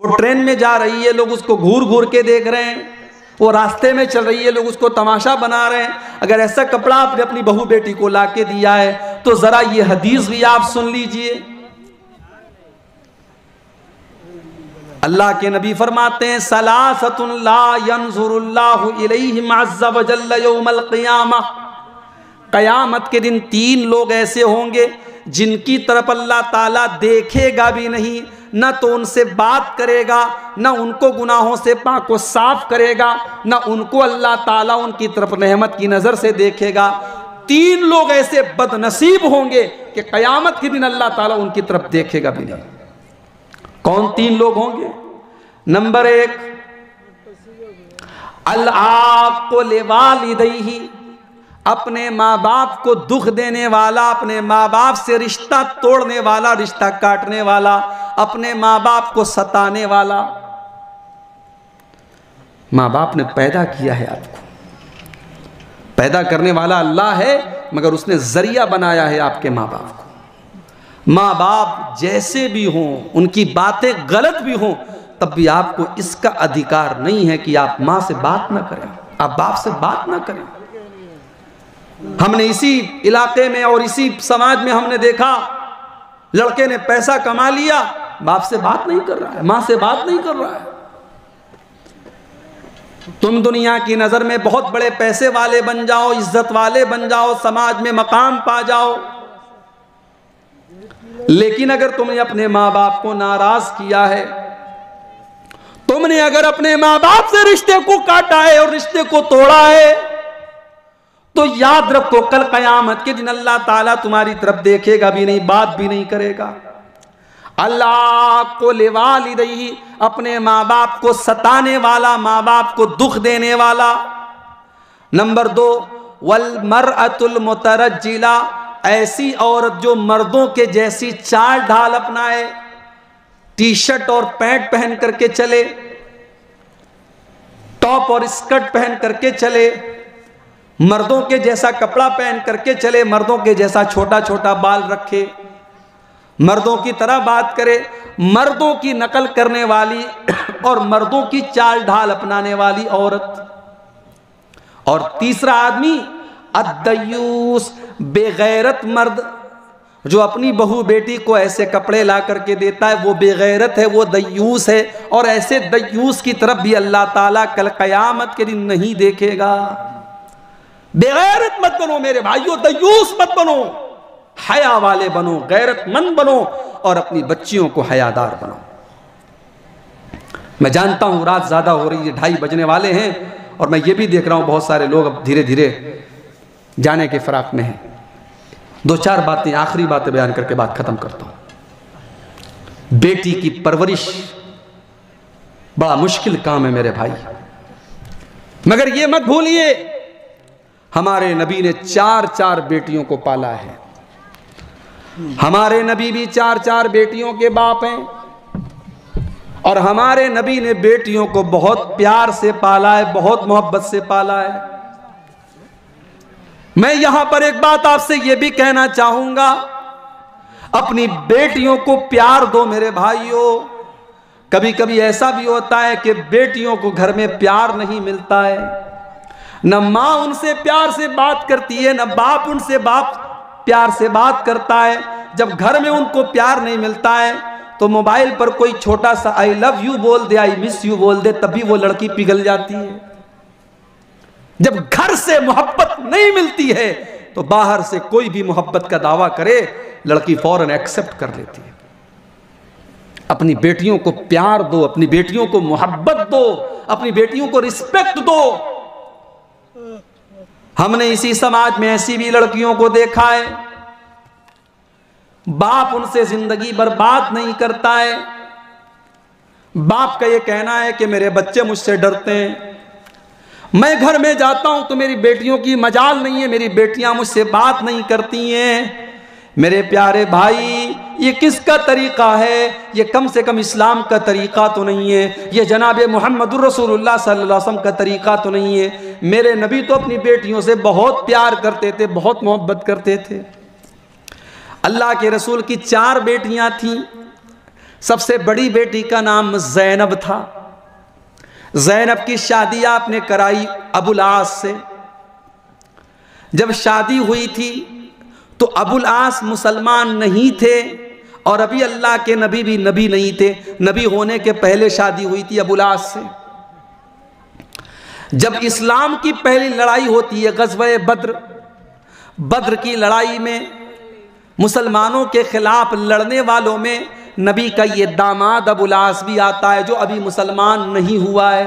वो ट्रेन में जा रही है, लोग उसको घूर घूर के देख रहे हैं। वो रास्ते में चल रही है, लोग उसको तमाशा बना रहे हैं। अगर ऐसा कपड़ा आपने अपनी बहू बेटी को लाके दिया है तो जरा ये हदीस भी आप सुन लीजिए। अल्लाह के नबी फरमाते हैं, सलासतुन ला यंजुरुल्लाहु इलैहिम अज़्ज़ व जल्ल यौमल क़ियामह। क़यामत के दिन 3 लोग ऐसे होंगे जिनकी तरफ अल्लाह ताला देखेगा भी नहीं, न तो उनसे बात करेगा, न उनको गुनाहों से पाक व साफ करेगा, न उनको अल्लाह ताला उनकी तरफ रहमत की नज़र से देखेगा। 3 लोग ऐसे बदनसीब होंगे कि क़यामत के दिन अल्लाह ताला उनकी तरफ देखेगा भी नहीं। कौन 3 लोग होंगे? नंबर 1, अल-आक़ु लिवालिदैहि, अपने माँ बाप को दुख देने वाला, अपने माँ बाप से रिश्ता तोड़ने वाला, रिश्ता काटने वाला, अपने माँ बाप को सताने वाला। माँ बाप ने पैदा किया है आपको, पैदा करने वाला अल्लाह है, मगर उसने जरिया बनाया है आपके माँ बाप को। माँ बाप जैसे भी हों, उनकी बातें गलत भी हों, तब भी आपको इसका अधिकार नहीं है कि आप माँ से बात ना करें, आप बाप से बात ना करें। हमने इसी इलाके में और इसी समाज में हमने देखा, लड़के ने पैसा कमा लिया, बाप से बात नहीं कर रहा है, माँ से बात नहीं कर रहा है। तुम दुनिया की नजर में बहुत बड़े पैसे वाले बन जाओ, इज्जत वाले बन जाओ, समाज में मकाम पा जाओ, लेकिन अगर तुमने अपने माँ बाप को नाराज किया है, तुमने अगर अपने माँ बाप से रिश्ते को काटा है और रिश्ते को तोड़ा है, तो याद रखो कल क़यामत के दिन अल्लाह ताला तुम्हारी तरफ देखेगा भी नहीं, बात भी नहीं करेगा। अल्लाह को लिवालिदैहि, अपने माँ बाप को सताने वाला, माँ बाप को दुख देने वाला। नंबर 2, वल मरअतुल मुतरज्जिला, ऐसी औरत जो मर्दों के जैसी चाल ढाल अपनाए, टी शर्ट और पैंट पहन करके चले, टॉप और स्कर्ट पहन करके चले, मर्दों के जैसा कपड़ा पहन करके चले, मर्दों के जैसा छोटा छोटा बाल रखे, मर्दों की तरह बात करे, मर्दों की नकल करने वाली और मर्दों की चाल ढाल अपनाने वाली औरत। और तीसरा आदमी अद्दयूस, बेगैरत मर्द, जो अपनी बहू बेटी को ऐसे कपड़े ला करके देता है, वो बेगैरत है, वो दयूस है। और ऐसे दयूस की तरफ भी अल्लाह ताला कल क़यामत के दिन नहीं देखेगा। बेगैरत मत बनो मेरे भाइयों, दयूस मत बनो, हया वाले बनो, गैरतमंद बनो और अपनी बच्चियों को हयादार बनो। मैं जानता हूं रात ज्यादा हो रही है, 2:30 बजने वाले हैं, और मैं ये भी देख रहा हूं बहुत सारे लोग अब धीरे धीरे जाने के फराक में हैं। 2-4 बातें, आखिरी बातें बयान करके बात खत्म करता हूं। बेटी की परवरिश बड़ा मुश्किल काम है मेरे भाई, मगर ये मत भूलिए हमारे नबी ने 4-4 बेटियों को पाला है। हमारे नबी भी 4-4 बेटियों के बाप हैं, और हमारे नबी ने बेटियों को बहुत प्यार से पाला है, बहुत मोहब्बत से पाला है। मैं यहां पर एक बात आपसे यह भी कहना चाहूंगा, अपनी बेटियों को प्यार दो मेरे भाइयों। कभी कभी ऐसा भी होता है कि बेटियों को घर में प्यार नहीं मिलता है, न माँ उनसे प्यार से बात करती है, न बाप उनसे प्यार से बात करता है। जब घर में उनको प्यार नहीं मिलता है तो मोबाइल पर कोई छोटा सा आई लव यू बोल दे, आई मिस यू बोल दे, तभी वो लड़की पिघल जाती है। जब घर से मोहब्बत नहीं मिलती है तो बाहर से कोई भी मोहब्बत का दावा करे, लड़की फौरन एक्सेप्ट कर लेती है। अपनी बेटियों को प्यार दो, अपनी बेटियों को मोहब्बत दो, अपनी बेटियों को रिस्पेक्ट दो। हमने इसी समाज में ऐसी भी लड़कियों को देखा है, बाप उनसे जिंदगी बर्बाद नहीं करता है। बाप का ये कहना है कि मेरे बच्चे मुझसे डरते हैं, मैं घर में जाता हूं तो मेरी बेटियों की मजाल नहीं है, मेरी बेटियां मुझसे बात नहीं करती हैं। मेरे प्यारे भाई, ये किसका तरीका है? ये कम से कम इस्लाम का तरीका तो नहीं है, ये जनाब मुहम्मदुर रसूलुल्लाह सल्लल्लाहु अलैहि वसल्लम का तरीका तो नहीं है। मेरे नबी तो अपनी बेटियों से बहुत प्यार करते थे, बहुत मोहब्बत करते थे। अल्लाह के रसूल की 4 बेटियां थीं, सबसे बड़ी बेटी का नाम ज़ैनब था। ज़ैनब की शादी आपने कराई अबुल आस से। जब शादी हुई थी तो अबुल आस मुसलमान नहीं थे और अभी अल्लाह के नबी भी नबी नहीं थे। नबी होने के पहले शादी हुई थी अबुल आस से। जब इस्लाम की पहली लड़ाई होती है ग़ज़वा बद्र की लड़ाई में मुसलमानों के खिलाफ लड़ने वालों में नबी का ये दामाद अबुल आस भी आता है, जो अभी मुसलमान नहीं हुआ है।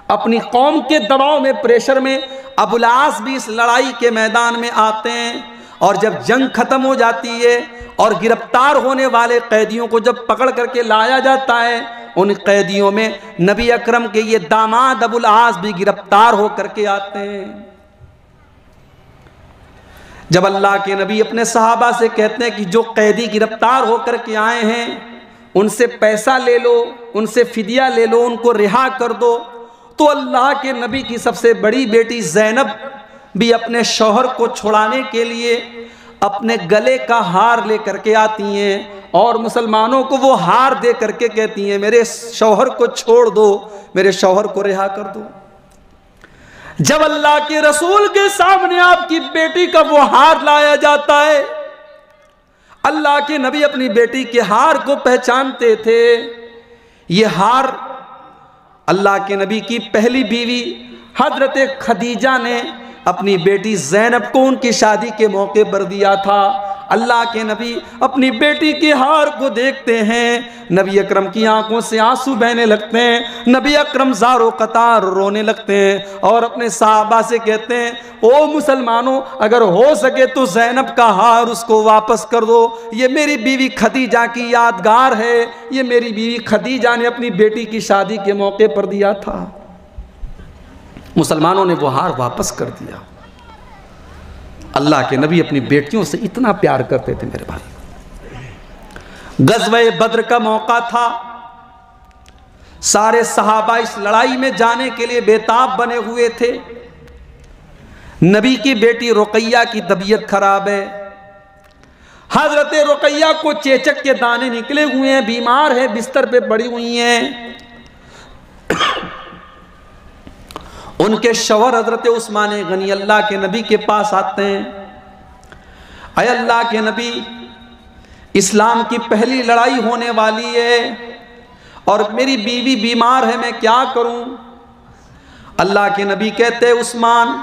अपनी कौम के दबाव में, प्रेशर में अबुल आस भी इस लड़ाई के मैदान में आते हैं। और जब जंग खत्म हो जाती है और गिरफ्तार होने वाले कैदियों को जब पकड़ करके लाया जाता है, उन कैदियों में नबी अकरम के ये दामाद अबुल आस भी गिरफ्तार होकर के आते हैं। जब अल्लाह के नबी अपने सहाबा से कहते हैं कि जो कैदी गिरफ्तार होकर के आए हैं उनसे पैसा ले लो, उनसे फिदिया ले लो, उनको रिहा कर दो, तो अल्लाह के नबी की सबसे बड़ी बेटी ज़ैनब भी अपने शौहर को छुड़ाने के लिए अपने गले का हार लेकर के आती हैं और मुसलमानों को वो हार दे करके कहती हैं मेरे शौहर को छोड़ दो, मेरे शौहर को रिहा कर दो। जब अल्लाह के रसूल के सामने आपकी बेटी का वो हार लाया जाता है, अल्लाह के नबी अपनी बेटी के हार को पहचानते थे। ये हार अल्लाह के नबी की पहली बीवी हजरत खदीजा ने अपनी बेटी ज़ैनब को उनकी शादी के मौके पर दिया था। अल्लाह के नबी अपनी बेटी के हार को देखते हैं, नबी अकरम की आंखों से आंसू बहने लगते हैं, नबी अकरम ज़ारो कतार रोने लगते हैं और अपने साहबा से कहते हैं, ओ मुसलमानों, अगर हो सके तो ज़ैनब का हार उसको वापस कर दो, ये मेरी बीवी खदीजा की यादगार है, ये मेरी बीवी खदीजा ने अपनी बेटी की शादी के मौके पर दिया था। मुसलमानों ने वो हार वापस कर दिया। अल्लाह के नबी अपनी बेटियों से इतना प्यार करते थे मेरे भाई। ग़ज़वा बद्र का मौका था, सारे सहाबा इस लड़ाई में जाने के लिए बेताब बने हुए थे। नबी की बेटी रुक़ैया की तबीयत खराब है। हजरत रुक़ैया को चेचक के दाने निकले हुए हैं, बीमार है, बिस्तर पे पड़ी हुई हैं। उनके शौहर हजरत उस्मान गनी अल्लाह के नबी के पास आते हैं, अय अल्लाह के नबी, इस्लाम की पहली लड़ाई होने वाली है और मेरी बीवी बीमार है, मैं क्या करूं? अल्लाह के नबी कहते हैं, उस्मान,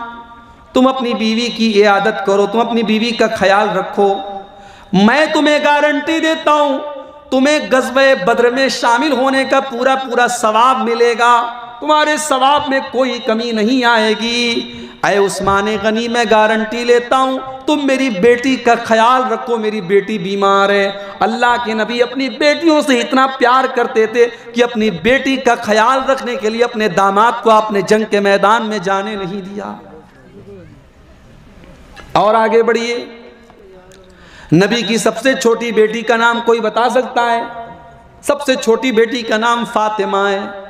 तुम अपनी बीवी की इयादत करो, तुम अपनी बीवी का ख्याल रखो, मैं तुम्हें गारंटी देता हूं तुम्हें ग़ज़वा बद्र में शामिल होने का पूरा पूरा सवाब मिलेगा, तुम्हारे सवाब में कोई कमी नहीं आएगी। अय उस्मान गनी, मैं गारंटी लेता हूं तुम मेरी बेटी का ख्याल रखो, मेरी बेटी बीमार है। अल्लाह के नबी अपनी बेटियों से इतना प्यार करते थे कि अपनी बेटी का ख्याल रखने के लिए अपने दामाद को अपने जंग के मैदान में जाने नहीं दिया। और आगे बढ़िए, नबी की सबसे छोटी बेटी का नाम कोई बता सकता है? सबसे छोटी बेटी का नाम फातिमा है।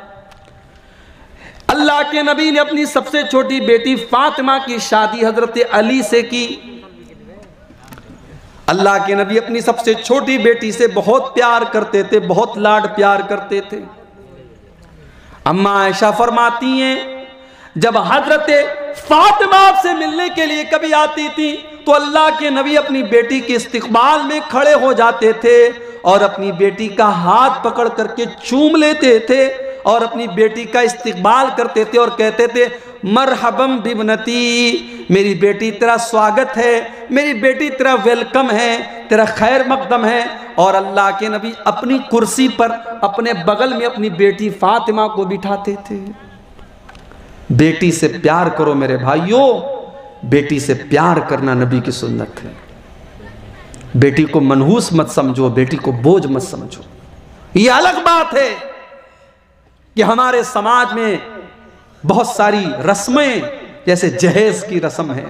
अल्लाह के नबी ने अपनी सबसे छोटी बेटी फातिमा की शादी हजरत अली से की। अल्लाह के नबी अपनी सबसे छोटी बेटी से बहुत प्यार करते थे, बहुत लाड प्यार करते थे। अम्मा आयशा फरमाती हैं, जब हजरत फातिमा से मिलने के लिए कभी आती थी तो अल्लाह के नबी अपनी बेटी के इस्तकबाल में खड़े हो जाते थे और अपनी बेटी का हाथ पकड़ करके चूम लेते थे और अपनी बेटी का इस्तकबाल करते थे और कहते थे, मरहबम बिबनती, मेरी बेटी तेरा स्वागत है, मेरी बेटी तेरा वेलकम है, तेरा खैर मकदम है। और अल्लाह के नबी अपनी कुर्सी पर अपने बगल में अपनी बेटी फातिमा को बिठाते थे। बेटी से प्यार करो मेरे भाइयों, बेटी से प्यार करना नबी की सुन्नत है। बेटी को मनहूस मत समझो, बेटी को बोझ मत समझो। ये अलग बात है कि हमारे समाज में बहुत सारी रस्में, जैसे जहेज की रस्म है,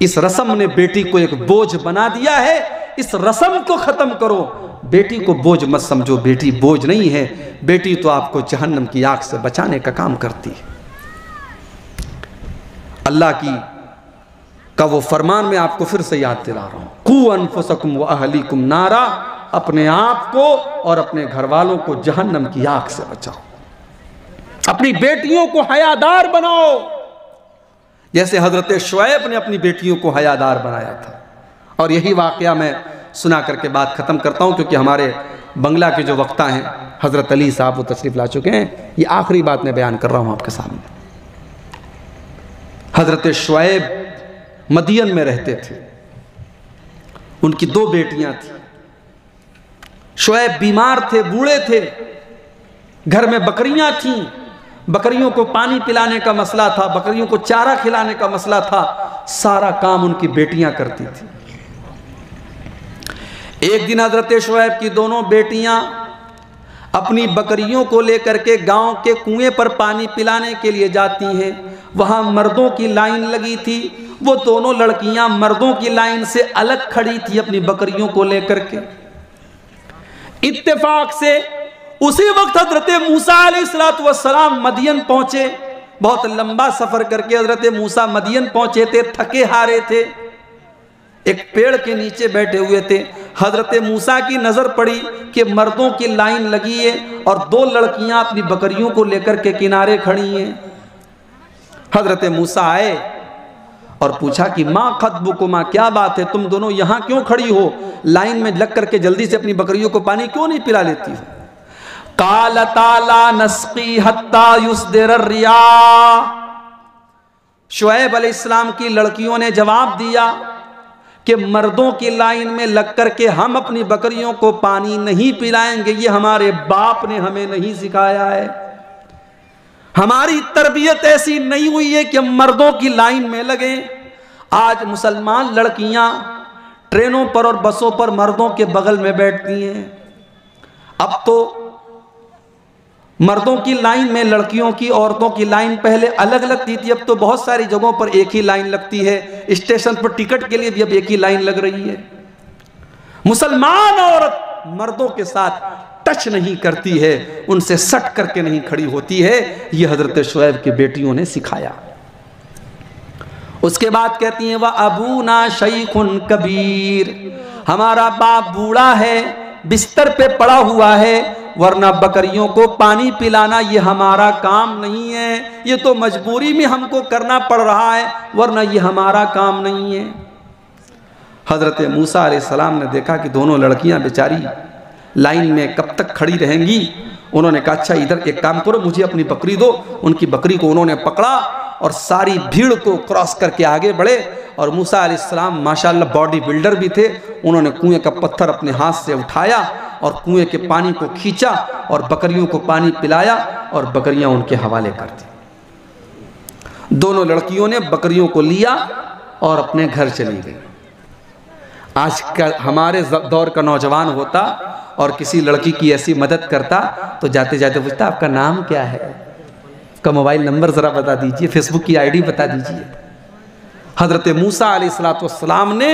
इस रस्म ने बेटी को एक बोझ बना दिया है। इस रस्म को खत्म करो, बेटी को बोझ मत समझो। बेटी बोझ नहीं है, बेटी तो आपको जहन्नम की आग से बचाने का काम करती है। अल्लाह की का वो फरमान मैं आपको फिर से याद दिला रहा हूं, कू अनफुसकुम व अहलीकुम नारा अपने आप को और अपने घर वालों को जहन्नम की आग से बचाओ। अपनी बेटियों को हयादार बनाओ, जैसे हजरत शुएब ने अपनी बेटियों को हयादार बनाया था। और यही वाकया मैं सुना करके बात ख़त्म करता हूँ, क्योंकि हमारे बंगला के जो वक्ता हैं हज़रत अली साहब वो तशरीफ़ ला चुके हैं। ये आखिरी बात मैं बयान कर रहा हूँ आपके सामने। हज़रत शुएब मदियन में रहते थे, उनकी 2 बेटियां थी। शुएब बीमार थे, बूढ़े थे, घर में बकरियां थीं, बकरियों को पानी पिलाने का मसला था, बकरियों को चारा खिलाने का मसला था, सारा काम उनकी बेटियां करती थी। एक दिन हजरत शुएब की दोनों बेटियां अपनी बकरियों को लेकर के गांव के कुएं पर पानी पिलाने के लिए जाती हैं। वहां मर्दों की लाइन लगी थी, वो दोनों लड़कियां मर्दों की लाइन से अलग खड़ी थी अपनी बकरियों को लेकर के। इत्तेफाक से उसी वक्त हजरत मूसा अलैहिस्सलातु वस्सलाम मदियन पहुंचे। बहुत लंबा सफर करके हजरत मूसा मदियन पहुंचे थे, थके हारे थे, एक पेड़ के नीचे बैठे हुए थे। हजरत मूसा की नजर पड़ी कि मर्दों की लाइन लगी है और 2 लड़कियां अपनी बकरियों को लेकर के किनारे खड़ी हैं। हजरत मूसा आए और पूछा कि माँ खतबुकुमा, क्या बात है, तुम दोनों यहाँ क्यों खड़ी हो? लाइन में लग करके जल्दी से अपनी बकरियों को पानी क्यों नहीं पिला लेती हो? काल ताला नस्की हत्ता युस्दिर रिया। शुएब अलैहिस्सलाम की लड़कियों ने जवाब दिया कि मर्दों की लाइन में लग करके हम अपनी बकरियों को पानी नहीं पिलाएंगे, ये हमारे बाप ने हमें नहीं सिखाया है। हमारी तरबियत ऐसी नहीं हुई है कि हम मर्दों की लाइन में लगे। आज मुसलमान लड़कियां ट्रेनों पर और बसों पर मर्दों के बगल में बैठती हैं। अब तो मर्दों की लाइन में लड़कियों की, औरतों की लाइन पहले अलग लगती थी, अब तो बहुत सारी जगहों पर एक ही लाइन लगती है। स्टेशन पर टिकट के लिए भी अब एक ही लाइन लग रही है। मुसलमान औरत मर्दों के साथ टच नहीं करती है, उनसे सट करके नहीं खड़ी होती है। ये हजरत शुएब की बेटियों ने सिखाया। उसके बाद कहती हैं वह अबूना शैखुन कबीर, हमारा बाप बूढ़ा है, बिस्तर पे पड़ा हुआ है, वरना बकरियों को पानी पिलाना ये हमारा काम नहीं है, ये तो मजबूरी में हमको करना पड़ रहा है, वरना ये हमारा काम नहीं है। हजरत मूसा अलैहिस्सलाम ने देखा कि दोनों लड़कियां बेचारी लाइन में कब तक खड़ी रहेंगी। उन्होंने कहा अच्छा इधर एक काम करो, मुझे अपनी बकरी दो। उनकी बकरी को उन्होंने पकड़ा और सारी भीड़ को क्रॉस करके आगे बढ़े। और मूसा अलैहिस्सलाम माशाअल्लाह बॉडी बिल्डर भी थे, उन्होंने कुएं का पत्थर अपने हाथ से उठाया और कुएं के पानी को खींचा और बकरियों को पानी पिलाया और बकरियां उनके हवाले कर दी। दोनों लड़कियों ने बकरियों को लिया और अपने घर चली गई। आज का हमारे दौर का नौजवान होता और किसी लड़की की ऐसी मदद करता तो जाते जाते पूछता आपका नाम क्या है, आपका मोबाइल नंबर ज़रा बता दीजिए, फेसबुक की आईडी बता दीजिए। हजरत मूसा अलैहिस्सलातु वस्सलाम ने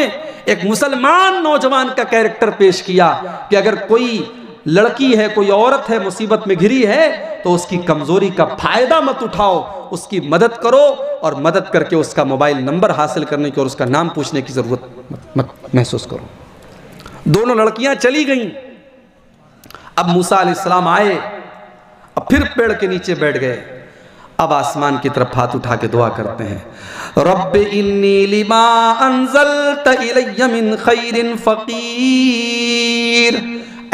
एक मुसलमान नौजवान का कैरेक्टर पेश किया कि अगर कोई लड़की है, कोई औरत है, मुसीबत में घिरी है तो उसकी कमजोरी का फायदा मत उठाओ, उसकी मदद करो और मदद करके उसका मोबाइल नंबर हासिल करने की और उसका नाम पूछने की जरूरत मत महसूस करो। दोनों लड़कियां चली गईं। अब मूसा अलैहिस्सलाम आए, अब फिर पेड़ के नीचे बैठ गए। अब आसमान की तरफ हाथ उठा के दुआ करते हैं, रब्बि इन्नी लिमा अंज़लत इलय्या मिन खैरिन फ़क़ीर।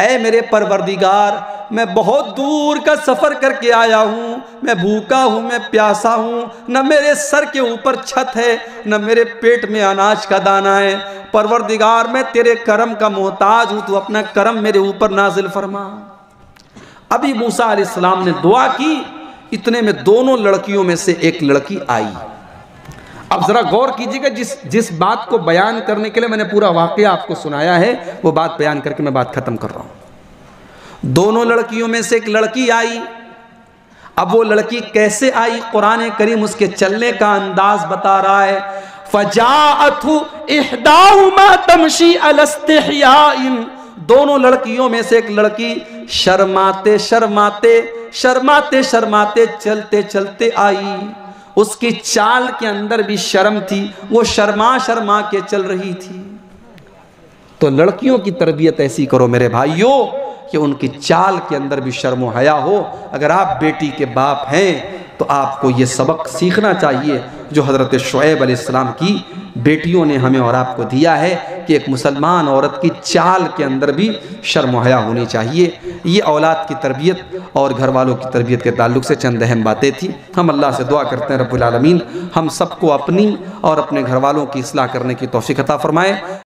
ऐ मेरे परवरदिगार, मैं बहुत दूर का सफ़र करके आया हूँ, मैं भूखा हूँ, मैं प्यासा हूँ, न मेरे सर के ऊपर छत है, न मेरे पेट में अनाज का दाना है। परवरदिगार मैं तेरे करम का मोहताज हूँ, तू अपना करम मेरे ऊपर नाजिल फरमा। अभी मूसा अलैहिस्सलाम ने दुआ की, इतने में दोनों लड़कियों में से एक लड़की आई। अब जरा गौर कीजिएगा, जिस बात को बयान करने के लिए मैंने पूरा वाकया आपको सुनाया है वो बात बयान करके मैं बात खत्म कर रहा हूं। दोनों लड़कियों में से एक लड़की आई। अब वो लड़की कैसे आई, कुरान करीम उसके चलने का अंदाज बता रहा है। फजाअतहु इहदाहुमा तमशी अला इस्तिहयाइन, दोनों लड़कियों में से एक लड़की शर्माते शर्माते शर्माते शर्माते चलते चलते आई। उसकी चाल के अंदर भी शर्म थी, वो शर्मा शर्मा के चल रही थी। तो लड़कियों की तरबियत ऐसी करो मेरे भाइयों कि उनकी चाल के अंदर भी शर्म व हया हो। अगर आप बेटी के बाप हैं तो आपको ये सबक सीखना चाहिए जो हज़रत शुएब अलैहिस्सलाम की बेटियों ने हमें और आपको दिया है कि एक मुसलमान औरत की चाल के अंदर भी शर्म व हया होनी चाहिए। ये औलाद की तरबियत और घर वालों की तरबियत के ताल्लुक़ से चंद अहम बातें थी। हम अल्लाह से दुआ करते हैं रब्बुल आलमीन हम सबको अपनी और अपने घर वालों की इस्लाह करने की तौफ़ीक़ अता फ़रमाए।